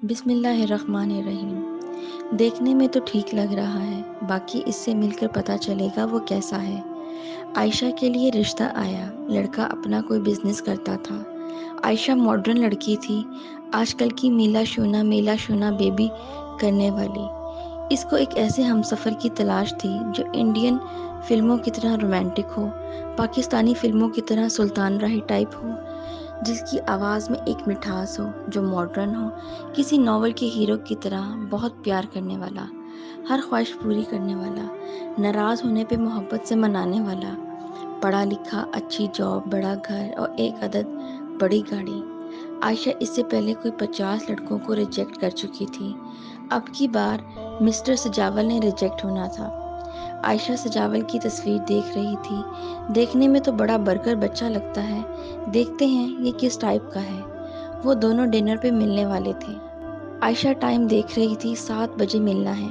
بسم اللہ الرحمن الرحیم۔ دیکھنے میں تو ٹھیک لگ رہا ہے، باقی اس سے مل کر پتہ چلے گا وہ کیسا ہے۔ عائشہ کے لیے رشتہ آیا، لڑکا اپنا کوئی بزنس کرتا تھا۔ عائشہ ماڈرن لڑکی تھی، آج کل کی میلا شونا بیبی کرنے والی۔ اس کو ایک ایسے ہمسفر کی تلاش تھی جو انڈین فلموں کی طرح رومانٹک ہو، پاکستانی فلموں کی طرح سلطان راہی ٹائپ ہو، جس کی آواز میں ایک مٹھاس ہو، جو ماڈرن ہو، کسی ناول کے ہیرو کی طرح بہت پیار کرنے والا، ہر خواہش پوری کرنے والا، ناراض ہونے پہ محبت سے منانے والا، پڑھا لکھا، اچھی جاب، بڑا گھر اور ایک عدد بڑی گاڑی۔ عائشہ اس سے پہلے کوئی 50 لڑکوں کو ریجیکٹ کر چکی تھی، اب کی بار مسٹر سجاول نے ریجیکٹ ہونا تھا۔ عائشہ سجاول کی تصویر دیکھ رہی تھی۔ دیکھنے میں تو بڑا برگر بچہ لگتا ہے، دیکھتے ہیں یہ کس ٹائپ کا ہے۔ وہ دونوں ڈنر پہ ملنے والے تھے۔ عائشہ ٹائم دیکھ رہی تھی، 7 بجے ملنا ہے،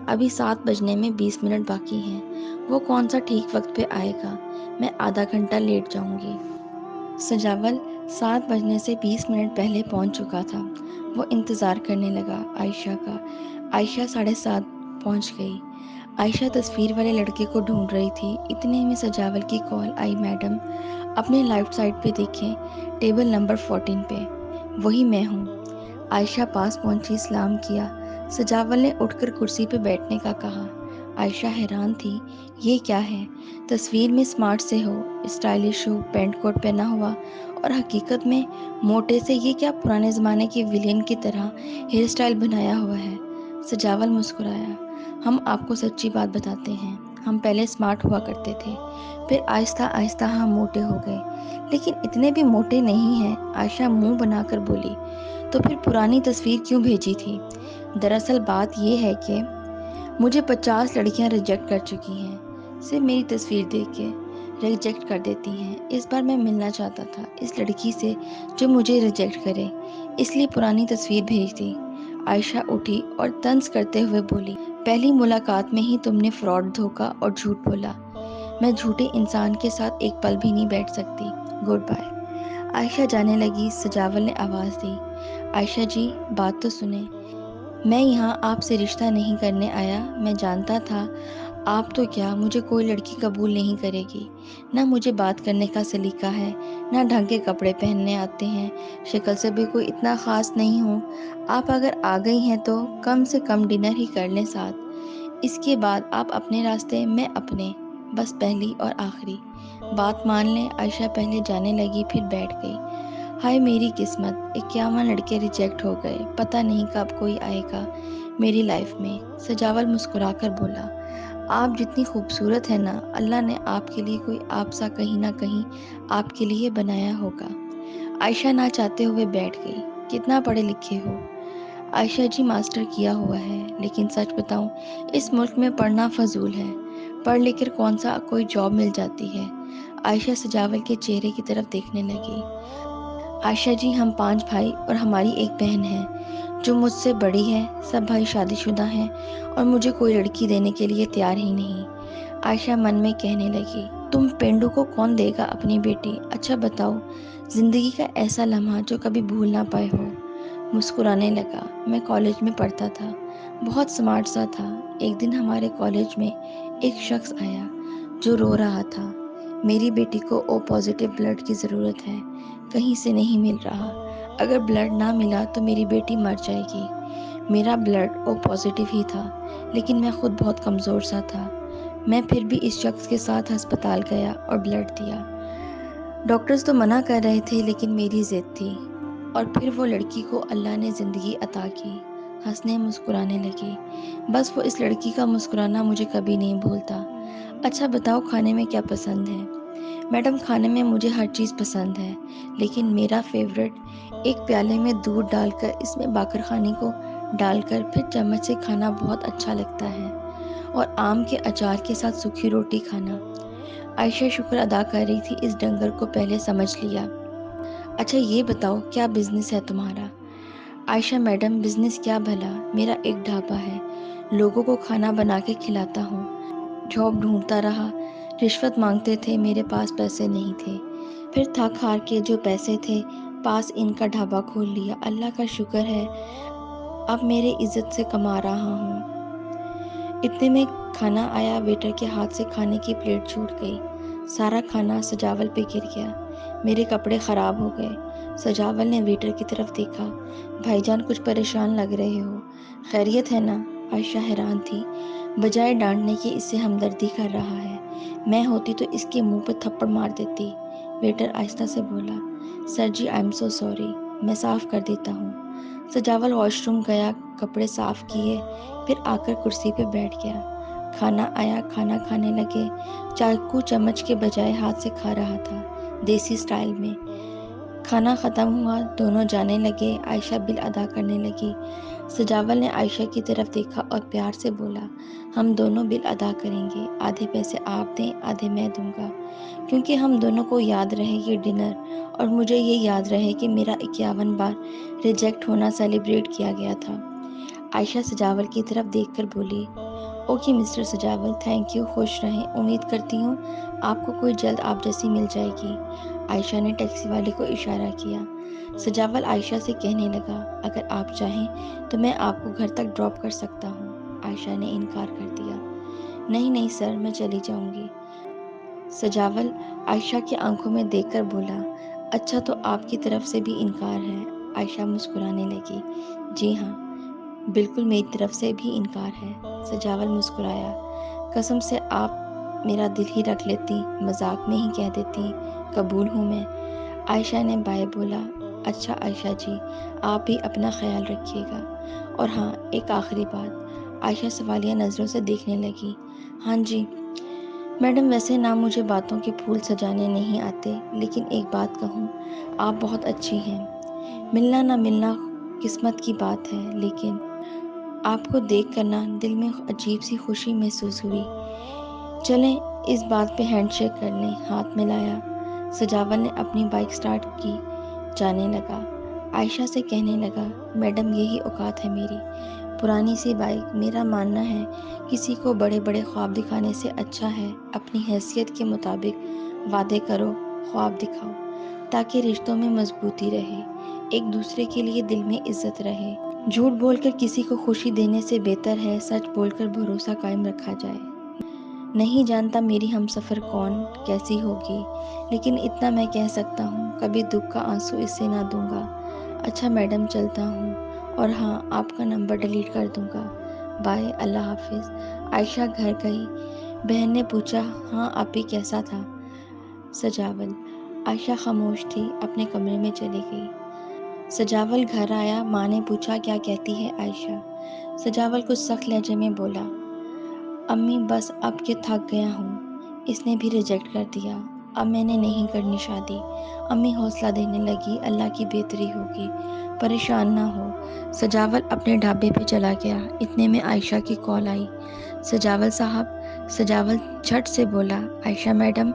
ابھی 7 بجنے میں 20 منٹ باقی ہیں۔ وہ کون سا ٹھیک وقت پہ آئے گا، میں آدھا گھنٹہ لیٹ جاؤں گی۔ سجاول 7 بجنے سے 20 منٹ پہلے پہنچ چکا تھا۔ وہ انتظار کرنے لگا عائشہ کا۔ عائشہ 7:30 پہنچ گئی۔ عائشہ تصویر والے لڑکے کو ڈھونڈ رہی تھی، اتنے میں سجاول کی کال آئی۔ میڈم اپنے لیفٹ سائڈ پہ دیکھیں، ٹیبل نمبر 14 پہ۔ وہی میں ہوں۔ عائشہ پاس پہنچی، سلام کیا۔ سجاول نے اٹھ کر کرسی پہ بیٹھنے کا کہا۔ عائشہ حیران تھی، یہ کیا ہے؟ تصویر میں سمارٹ سے ہو، اسٹائلش ہو، پینٹ کوٹ پہنا ہوا، اور حقیقت میں موٹے سے یہ کیا پرانے زمانے کے ویلین کی طرح ہیئر سٹائل بنایا ہوا ہے۔ سجاول مسکرایا۔ ہم آپ کو سچی بات بتاتے ہیں، ہم پہلے سمارٹ ہوا کرتے تھے، پھر آہستہ آہستہ ہم موٹے ہو گئے، لیکن اتنے بھی موٹے نہیں ہیں۔ عائشہ منہ بنا کر بولی، تو پھر پرانی تصویر کیوں بھیجی تھی؟ دراصل بات یہ ہے کہ مجھے 50 لڑکیاں ریجیکٹ کر چکی ہیں، صرف میری تصویر دیکھ کے ریجیکٹ کر دیتی ہیں۔ اس بار میں ملنا چاہتا تھا اس لڑکی سے جو مجھے ریجیکٹ کرے، اس لیے پرانی تصویر بھیج دی۔ عائشہ اٹھی اور طنز کرتے ہوئے بولی، پہلی ملاقات میں ہی تم نے فراڈ، دھوکہ اور جھوٹ بولا۔ میں جھوٹے انسان کے ساتھ ایک پل بھی نہیں بیٹھ سکتی۔ Good bye. عائشہ جانے لگی۔ سجاول نے آواز دی، عائشہ جی بات تو سنیں۔ میں یہاں آپ سے رشتہ نہیں کرنے آیا، میں جانتا تھا آپ تو کیا مجھے کوئی لڑکی قبول نہیں کرے گی۔ نہ مجھے بات کرنے کا سلیقہ ہے، نہ ڈھنگ کے کپڑے پہننے آتے ہیں، شکل سے بھی کوئی اتنا خاص نہیں ہوں۔ آپ اگر آ گئی ہیں تو کم سے کم ڈنر ہی کر لیں ساتھ، اس کے بعد آپ اپنے راستے، میں اپنے، بس پہلی اور آخری بات مان لیں۔ عائشہ پہلے جانے لگی، پھر بیٹھ گئی۔ ہائے میری قسمت، 51 لڑکے ریجیکٹ ہو گئے، پتہ نہیں کب کوئی آئے گا میری لائف میں۔ سجاول مسکرا کر بولا، آپ جتنی خوبصورت ہیں نا، اللہ نے آپ کے لیے کوئی آپ سا کہیں نہ کہیں آپ کے لیے بنایا ہوگا۔ عائشہ نہ چاہتے ہوئے بیٹھ گئی۔ کتنا پڑھے لکھے ہو؟ عائشہ جی ماسٹر کیا ہوا ہے، لیکن سچ بتاؤں اس ملک میں پڑھنا فضول ہے، پڑھ لکھ کر کون سا کوئی جاب مل جاتی ہے۔ عائشہ سجاول کے چہرے کی طرف دیکھنے لگی۔ عائشہ جی ہم 5 بھائی اور ہماری ایک بہن ہے جو مجھ سے بڑی ہے، سب بھائی شادی شدہ ہیں اور مجھے کوئی لڑکی دینے کے لیے تیار ہی نہیں۔ عائشہ من میں کہنے لگی، تم پینڈو کو کون دے گا اپنی بیٹی؟ اچھا بتاؤ، زندگی کا ایسا لمحہ جو کبھی بھول نہ پائے ہو۔ مسکرانے لگا، میں کالج میں پڑھتا تھا، بہت سمارٹ سا تھا۔ ایک دن ہمارے کالج میں ایک شخص آیا جو رو رہا تھا، میری بیٹی کو او پازیٹیو بلڈ کی ضرورت ہے، کہیں سے نہیں مل رہا، اگر بلڈ نہ ملا تو میری بیٹی مر جائے گی۔ میرا بلڈ او پازیٹیو ہی تھا، لیکن میں خود بہت کمزور سا تھا۔ میں پھر بھی اس شخص کے ساتھ ہسپتال گیا اور بلڈ دیا۔ ڈاکٹرز تو منع کر رہے تھے، لیکن میری ضد تھی، اور پھر وہ لڑکی کو اللہ نے زندگی عطا کی۔ ہنسنے مسکرانے لگی۔ بس وہ اس لڑکی کا مسکرانا مجھے کبھی نہیں بھولتا۔ اچھا بتاؤ کھانے میں کیا پسند ہے؟ میڈم کھانے میں مجھے ہر چیز پسند ہے، لیکن میرا فیورٹ ایک پیالے میں دودھ ڈال کر اس میں باقر خانی کو ڈال کر پھر چمچ سے کھانا بہت اچھا لگتا ہے، اور آم کے اچار کے ساتھ سوکھی روٹی کھانا۔ عائشہ شکر ادا کر رہی تھی، اس ڈنگر کو پہلے سمجھ لیا۔ اچھا یہ بتاؤ کیا بزنس ہے تمہارا؟ عائشہ میڈم بزنس کیا بھلا، میرا ایک ڈھابا ہے، لوگوں کو کھانا بنا کے کھلاتا ہوں۔ جاب ڈھونڈتا رہا، رشوت مانگتے تھے، میرے پاس پیسے نہیں تھے، پھر تھک ہار کے جو پیسے تھے پاس ان کا ڈھابا کھول لیا۔ اللہ کا شکر ہے اب میرے عزت سے کما رہا ہوں۔ اتنے میں کھانا آیا، ویٹر کے ہاتھ سے کھانے کی پلیٹ چھوٹ گئی، سارا کھانا سجاول پہ گر گیا، میرے کپڑے خراب ہو گئے۔ سجاول نے ویٹر کی طرف دیکھا، بھائی جان کچھ پریشان لگ رہے ہو، خیریت ہے نا؟ عائشہ حیران تھی، بجائے ڈانٹنے کے اس سے ہمدردی کر رہا ہے، میں ہوتی تو اس کے منہ پہ تھپڑ مار دیتی۔ ویٹر آہستہ سے بولا، سر جی آئی ایم سو سوری، میں صاف کر دیتا ہوں۔ سجاول واش روم گیا، کپڑے صاف کیے، پھر آ کر کرسی پہ بیٹھ گیا۔ کھانا آیا، کھانا کھانے لگے، چاقو چمچ کے بجائے ہاتھ سے کھا رہا تھا، دیسی سٹائل میں۔ کھانا ختم ہوا، دونوں جانے لگے، عائشہ بل ادا کرنے لگی۔ سجاول نے عائشہ کی طرف دیکھا اور پیار سے بولا، ہم دونوں بل ادا کریں گے، آدھے پیسے آپ دیں، آدھے میں دوں گا، کیونکہ ہم دونوں کو یاد رہے یہ ڈنر، اور مجھے یہ یاد رہے کہ میرا 51 بار ریجیکٹ ہونا سیلیبریٹ کیا گیا تھا۔ عائشہ سجاول کی طرف دیکھ کر بولی، okay mister Sajawal, thank you, خوش رہیں، امید کرتی ہوں آپ کو کوئی جلد آپ جیسی مل جائے گی۔ عائشہ نے ٹیکسی والے کو اشارہ کیا۔ سجاول عائشہ سے کہنے لگا، اگر آپ چاہیں تو میں آپ کو گھر تک ڈراپ کر سکتا ہوں۔ عائشہ نے انکار کر دیا، نہیں نہیں سر، میں چلی جاؤں گی۔ سجاول عائشہ کی آنکھوں میں دیکھ کر بولا، اچھا تو آپ کی طرف سے بھی انکار ہے؟ عائشہ مسکرانے لگی، جی ہاں، بالکل میری طرف سے بھی انکار ہے۔ سجاول مسکرایا، قسم سے آپ میرا دل ہی رکھ لیتی، مذاق میں ہی کہہ دیتی، قبول ہوں میں۔ عائشہ نے بائے بولا، اچھا عائشہ جی، آپ بھی اپنا خیال رکھیے گا، اور ہاں ایک آخری بات۔ عائشہ سوالیہ نظروں سے دیکھنے لگی، ہاں جی میڈم، ویسے نہ مجھے باتوں کے پھول سجانے نہیں آتے، لیکن ایک بات کہوں، آپ بہت اچھی ہیں۔ ملنا نہ ملنا قسمت کی بات ہے، لیکن آپ کو دیکھ کر نہ دل میں عجیب سی خوشی محسوس ہوئی۔ چلیں اس بات پہ ہینڈ شیک کر لیں۔ ہاتھ ملایا، سجاول نے اپنی بائک سٹارٹ کی، جانے لگا۔ عائشہ سے کہنے لگا، میڈم یہی اوقات ہے میری، پرانی سی بائک۔ میرا ماننا ہے کسی کو بڑے بڑے خواب دکھانے سے اچھا ہے اپنی حیثیت کے مطابق وعدے کرو، خواب دکھاؤ، تاکہ رشتوں میں مضبوطی رہے، ایک دوسرے کے لیے دل میں عزت رہے۔ جھوٹ بول کر کسی کو خوشی دینے سے بہتر ہے سچ بول کر بھروسہ قائم رکھا جائے۔ نہیں جانتا میری ہمسفر کون کیسی ہوگی، لیکن اتنا میں کہہ سکتا ہوں، کبھی دکھ کا آنسو اس سے نہ دوں گا۔ اچھا میڈم، چلتا ہوں، اور ہاں آپ کا نمبر ڈیلیٹ کر دوں گا، بائے، اللہ حافظ۔ عائشہ گھر گئی۔ بہن نے پوچھا، ہاں آپی کیسا تھا؟ سجاول، عائشہ خاموش تھی، اپنے کمرے میں چلی گئی۔ سجاول گھر آیا، ماں نے پوچھا، کیا کہتی ہے عائشہ؟ سجاول کچھ سخت لہجے میں بولا، امی بس اب کہ تھک گیا ہوں، اس نے بھی ریجیکٹ کر دیا، اب میں نے نہیں کرنی شادی۔ امی حوصلہ دینے لگی، اللہ کی بہتری ہوگی، پریشان نہ ہو۔ سجاول اپنے ڈھابے پہ چلا گیا، اتنے میں عائشہ کی کال آئی، سجاول صاحب۔ سجاول جھٹ سے بولا، عائشہ میڈم۔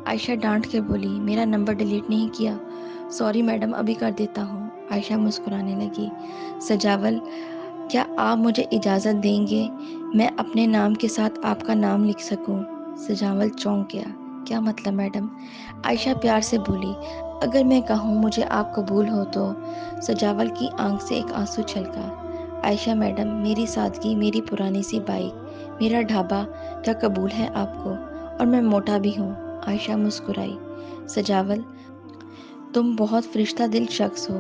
عائشہ ڈانٹ کے بولی، میرا نمبر ڈیلیٹ نہیں کیا؟ سوری میڈم، ابھی کر دیتا ہوں۔ عائشہ مسکرانے لگی۔ سجاول، کیا آپ مجھے اجازت دیں گے میں اپنے نام کے ساتھ آپ کا نام لکھ سکوں؟ سجاول چونک گیا، کیا مطلب میڈم؟ عائشہ پیار سے بولی، اگر میں کہوں مجھے آپ قبول ہو تو؟ سجاول کی آنکھ سے ایک آنسو چھلکا، عائشہ میڈم، میری سادگی، میری پرانی سی بائک، میرا ڈھابا، کیا قبول ہے آپ کو؟ اور میں موٹا بھی ہوں۔ عائشہ مسکرائی۔ سجاول، تم بہت فرشتہ دل شخص ہو،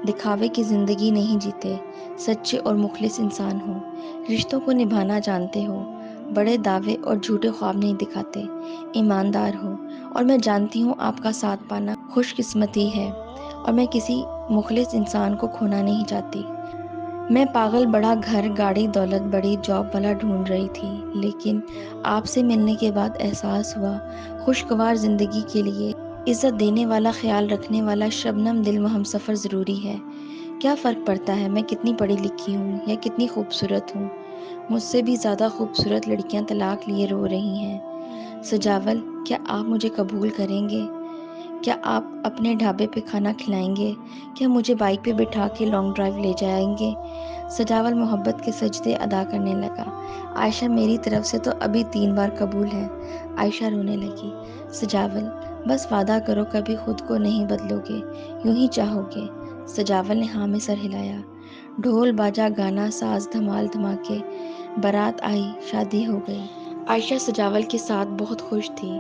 دکھاوے کی زندگی نہیں جیتے، سچے اور مخلص انسان ہو، رشتوں کو نبھانا جانتے ہو، بڑے دعوے اور جھوٹے خواب نہیں دکھاتے، ایماندار ہو، اور میں جانتی ہوں آپ کا ساتھ پانا خوش قسمتی ہے، اور میں کسی مخلص انسان کو کھونا نہیں چاہتی۔ میں پاگل بڑا گھر، گاڑی، دولت، بڑی جاب والا ڈھونڈ رہی تھی، لیکن آپ سے ملنے کے بعد احساس ہوا خوشگوار زندگی کے لیے عزت دینے والا، خیال رکھنے والا، شبنم دل و ہمسفر ضروری ہے۔ کیا فرق پڑتا ہے میں کتنی پڑھی لکھی ہوں یا کتنی خوبصورت ہوں؟ مجھ سے بھی زیادہ خوبصورت لڑکیاں طلاق لیے رو رہی ہیں۔ سجاول، کیا آپ مجھے قبول کریں گے؟ کیا آپ اپنے ڈھابے پہ کھانا کھلائیں گے؟ کیا مجھے بائک پہ بٹھا کے لانگ ڈرائیو لے جائیں گے؟ سجاول محبت کے سجدے ادا کرنے لگا، عائشہ میری طرف سے تو ابھی 3 بار قبول ہے۔ عائشہ رونے لگی۔ سجاول، بس وعدہ کرو کبھی خود کو نہیں بدلو گے، یوں ہی چاہو گے؟ سجاول نے ہاں میں سر ہلایا۔ ڈھول باجا گانا ساز دھمال دھماکے، بارات آئی، شادی ہو گئی۔ عائشہ سجاول کے ساتھ بہت خوش تھی۔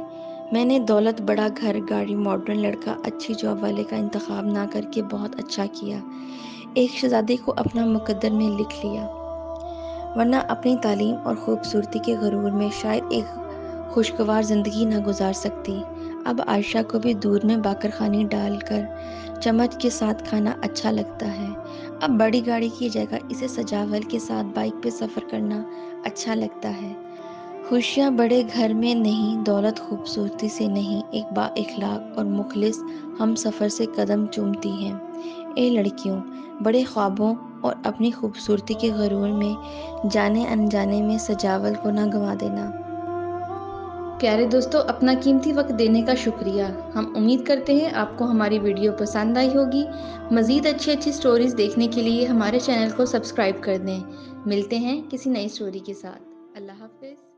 میں نے دولت، بڑا گھر، گاڑی، ماڈرن لڑکا، اچھی جاب والے کا انتخاب نہ کر کے بہت اچھا کیا۔ ایک شہزادی کو اپنا مقدر میں لکھ لیا، ورنہ اپنی تعلیم اور خوبصورتی کے غرور میں شاید ایک خوشگوار زندگی نہ گزار سکتی۔ اب عائشہ کو بھی دودھ میں باقرخانی ڈال کر چمچ کے ساتھ کھانا اچھا لگتا ہے۔ اب بڑی گاڑی کی جگہ اسے سجاول کے ساتھ بائک پہ سفر کرنا اچھا لگتا ہے۔ خوشیاں بڑے گھر میں نہیں، دولت خوبصورتی سے نہیں، ایک با اخلاق اور مخلص ہم سفر سے قدم چومتی ہیں۔ اے لڑکیوں، بڑے خوابوں اور اپنی خوبصورتی کے غرور میں جانے انجانے میں سجاول کو نہ گنوا دینا۔ پیارے دوستو، اپنا قیمتی وقت دینے کا شکریہ۔ ہم امید کرتے ہیں آپ کو ہماری ویڈیو پسند آئی ہوگی۔ مزید اچھی سٹوریز دیکھنے کے لیے ہمارے چینل کو سبسکرائب کر دیں۔ ملتے ہیں کسی نئی سٹوری کے ساتھ۔ اللہ حافظ۔